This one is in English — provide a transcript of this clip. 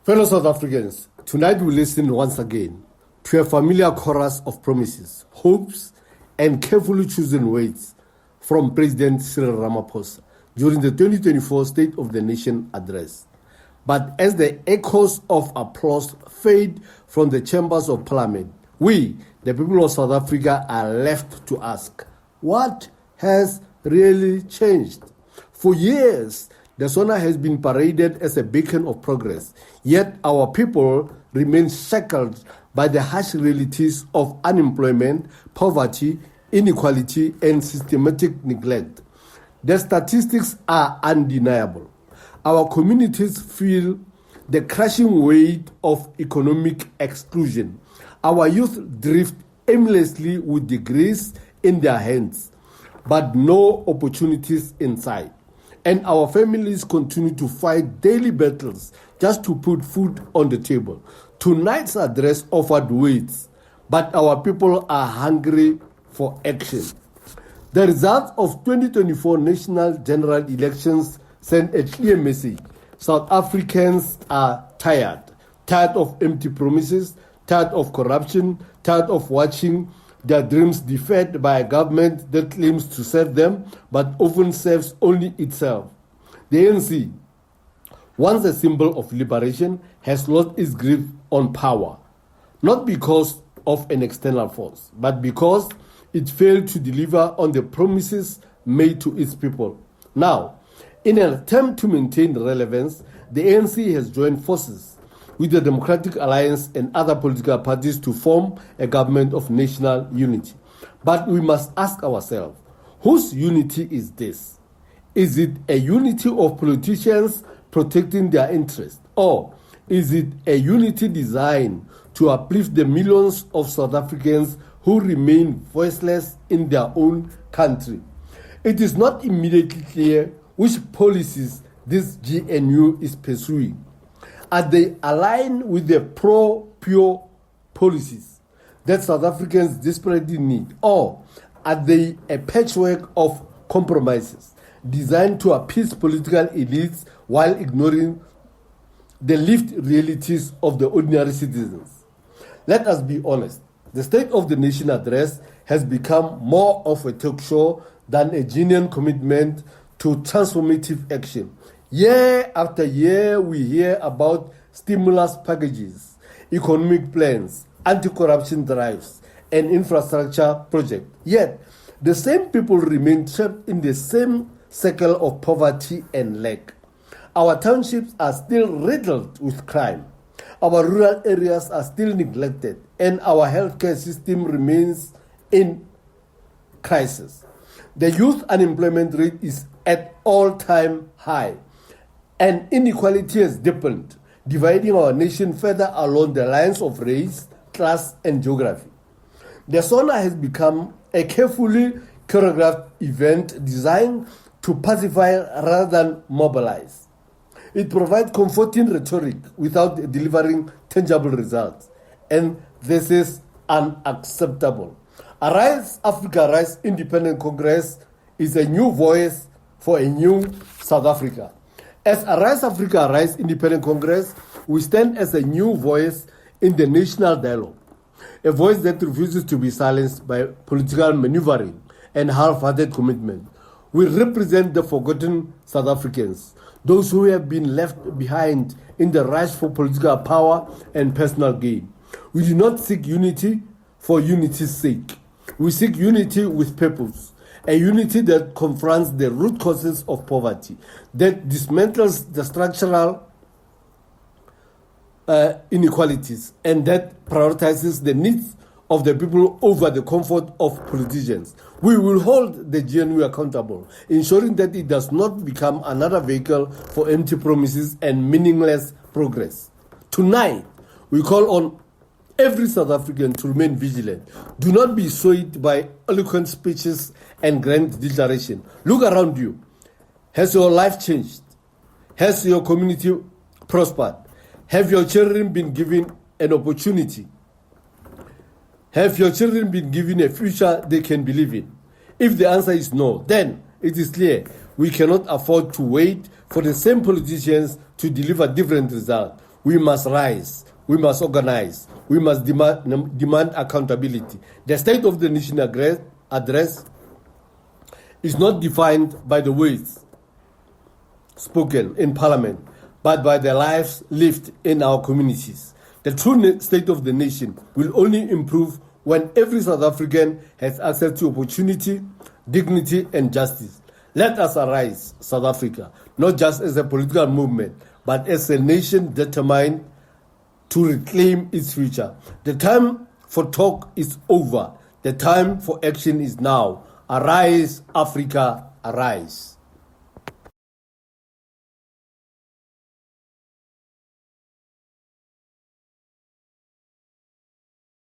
Fellow South Africans, tonight we listen once again to a familiar chorus of promises, hopes, and carefully chosen words from President Cyril Ramaphosa during the 2024 State of the Nation address. But as the echoes of applause fade from the chambers of parliament, we, the people of South Africa, are left to ask, what has really changed? For years, the SONA has been paraded as a beacon of progress, yet our people remain shackled by the harsh realities of unemployment, poverty, inequality, and systematic neglect. The statistics are undeniable. Our communities feel the crushing weight of economic exclusion. Our youth drift aimlessly with degrees in their hands, but no opportunities in sight. And our families continue to fight daily battles just to put food on the table. Tonight's address offered words, but our people are hungry for action. The results of 2024 national general elections send a clear message. South Africans are tired of empty promises, tired of corruption, tired of watching their dreams deferred by a government that claims to serve them, but often serves only itself. The ANC, once a symbol of liberation, has lost its grip on power, not because of an external force, but because it failed to deliver on the promises made to its people. Now, in an attempt to maintain relevance, the ANC has joined forces with the Democratic Alliance and other political parties to form a government of national unity. But we must ask ourselves, whose unity is this? Is it a unity of politicians protecting their interests? Or is it a unity designed to uplift the millions of South Africans who remain voiceless in their own country? It is not immediately clear which policies this GNU is pursuing. Are they aligned with the pro-pure policies that South Africans desperately need? Or are they a patchwork of compromises designed to appease political elites while ignoring the lived realities of the ordinary citizens? Let us be honest. The State of the Nation address has become more of a talk show than a genuine commitment to transformative action. Year after year, we hear about stimulus packages, economic plans, anti-corruption drives, and infrastructure projects. Yet, the same people remain trapped in the same cycle of poverty and lack. Our townships are still riddled with crime. Our rural areas are still neglected, and our healthcare system remains in crisis. The youth unemployment rate is at all-time high, and inequality has deepened, dividing our nation further along the lines of race, class, and geography. The SONA has become a carefully choreographed event designed to pacify rather than mobilize. It provides comforting rhetoric without delivering tangible results, and this is unacceptable. Arise Africa Rise Independent Congress is a new voice for a new South Africa. As Arise Africa Rise Independent Congress, we stand as a new voice in the national dialogue, a voice that refuses to be silenced by political maneuvering and half-hearted commitment. We represent the forgotten South Africans, those who have been left behind in the rush for political power and personal gain. We do not seek unity for unity's sake. We seek unity with purpose. A unity that confronts the root causes of poverty, that dismantles the structural inequalities, and that prioritizes the needs of the people over the comfort of politicians. We will hold the GNU accountable, ensuring that it does not become another vehicle for empty promises and meaningless progress. Tonight, we call on every South African to remain vigilant. Do not be swayed by eloquent speeches and grand declaration. Look around you. Has your life changed? Has your community prospered? Have your children been given an opportunity? Have your children been given a future they can believe in? If the answer is no, then it is clear we cannot afford to wait for the same politicians to deliver different results. We must rise. We must organize. We must demand accountability. The State of the Nation address is not defined by the words spoken in Parliament, but by the lives lived in our communities. The true state of the nation will only improve when every South African has access to opportunity, dignity, and justice. Let us arise, South Africa, not just as a political movement, but as a nation determined to reclaim its future. The time for talk is over. The time for action is now. Arise, Africa, arise.